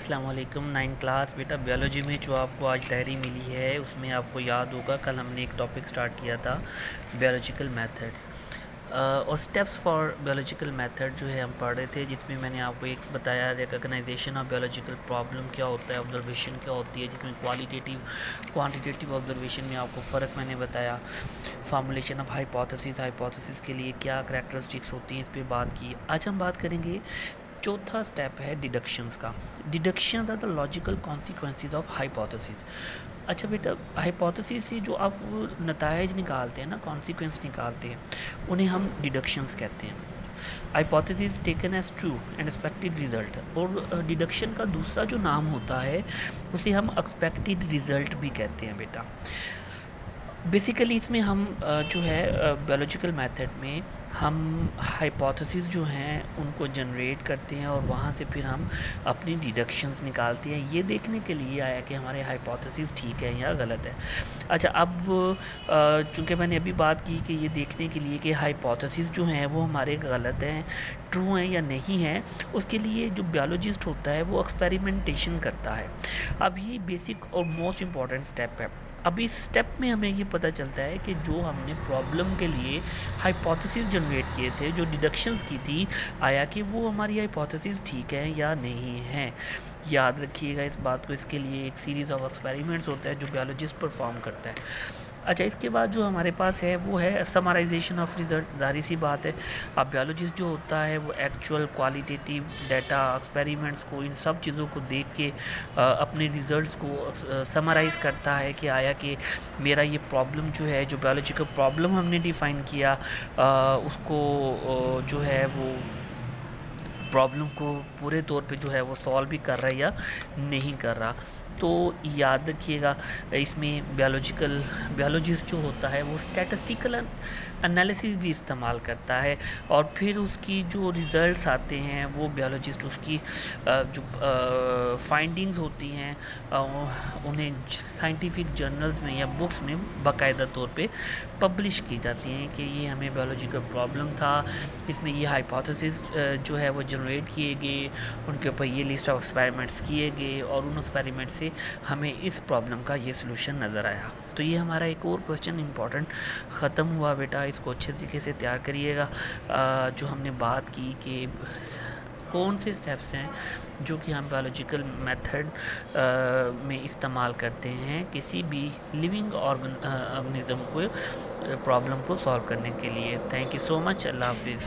अस्सलाम वालेकुम। 9 क्लास बेटा बायोलॉजी में जो आपको आज डायरी मिली है उसमें आपको याद होगा कल हमने एक टॉपिक स्टार्ट किया था बायोलॉजिकल मेथड्स और स्टेप्स फॉर बायोलॉजिकल मेथड जो है हम पढ़ रहे थे, जिसमें मैंने आपको एक बताया रिकॉग्नाइजेशन ऑफ बायोलॉजिकल प्रॉब्लम क्या होता है, ऑब्जर्वेशन क्या होती है, जिसमें क्वालिटेटिव क्वांटिटेटिव ऑब्जर्वेशन में आपको फ़र्क मैंने बताया, फार्मूलेशन ऑफ हाइपोथेसिस के लिए क्या करैक्टरिस्टिक्स होती हैं, इस पर बात की। आज हम बात करेंगे चौथा स्टेप है डिडक्शंस का। Deduction are the logical consequences of hypothesis. अच्छा बेटा, हाइपोथेसिस से जो आप नताइज निकालते हैं ना, कॉन्सिक्वेंस निकालते हैं, उन्हें हम डिडक्शंस कहते हैं। Hypothesis taken as true and expected result, और डिडक्शन का दूसरा जो नाम होता है उसे हम एक्सपेक्टेड रिजल्ट भी कहते हैं बेटा। बेसिकली इसमें हम जो है बायोलॉजिकल मेथड में हम हाइपोथेसिस जो हैं उनको जनरेट करते हैं और वहाँ से फिर हम अपनी डिडक्शंस निकालते हैं, ये देखने के लिए आया कि हमारे हाइपोथेसिस ठीक है या गलत है। अच्छा, अब चूँकि मैंने अभी बात की कि ये देखने के लिए कि हाइपोथेसिस जो हैं वो हमारे गलत हैं, ट्रू हैं या नहीं हैं, उसके लिए जो बायोलॉजिस्ट होता है वो एक्सपेरिमेंटेशन करता है। अब ये बेसिक और मोस्ट इम्पॉर्टेंट स्टेप है। अब इस स्टेप में हमें ये पता चलता है कि जो हमने प्रॉब्लम के लिए हाइपोथेसिस जनरेट किए थे, जो डिडक्शंस की थी, आया कि वो हमारी हाइपोथेसिस ठीक है या नहीं है। याद रखिएगा इस बात को। इसके लिए एक सीरीज़ ऑफ एक्सपेरिमेंट्स होता है जो बायोलॉजिस्ट परफॉर्म करता है। अच्छा, इसके बाद जो हमारे पास है वो है समराइजेशन ऑफ रिजल्ट। जाहिर सी बात है, अब बायोलॉजिस्ट जो होता है वो एक्चुअल क्वालिटेटिव डाटा, एक्सपेरिमेंट्स को, इन सब चीज़ों को देख के अपने रिजल्ट्स को समराइज़ करता है कि आया कि मेरा ये प्रॉब्लम जो है, जो बायोलॉजिकल प्रॉब्लम हमने डिफ़ाइन किया, उसको जो है वो प्रॉब्लम को पूरे तौर पे जो है वो सॉल्व भी कर रहा है या नहीं कर रहा। तो याद रखिएगा, इसमें बायोलॉजिस्ट जो होता है वो स्टैटिस्टिकल एनालिसिस भी इस्तेमाल करता है, और फिर उसकी जो रिज़ल्ट्स आते हैं वो बायोलॉजिस्ट उसकी जो फाइंडिंग्स होती हैं उन्हें साइंटिफिक जर्नल्स में या बुक्स में बाकायदा तौर पे पब्लिश की जाती हैं कि ये हमें बायोलॉजिकल प्रॉब्लम था, इसमें ये हाइपोथेसिस जो है वो जनरेट किए गए, उनके ऊपर ये लिस्ट ऑफ एक्सपेरिमेंट्स किए गए और उन एक्सपेरिमेंट से हमें इस प्रॉब्लम का ये सलूशन नज़र आया। तो ये हमारा एक और क्वेश्चन इंपॉर्टेंट ख़त्म हुआ बेटा। इसको अच्छे तरीके से तैयार करिएगा। जो हमने बात की कि कौन से स्टेप्स हैं जो कि हम बायोलॉजिकल मेथड में इस्तेमाल करते हैं किसी भी लिविंग ऑर्गेनिज्म को प्रॉब्लम को सॉल्व करने के लिए। Thank you so much. अल्लाह हाफिज़।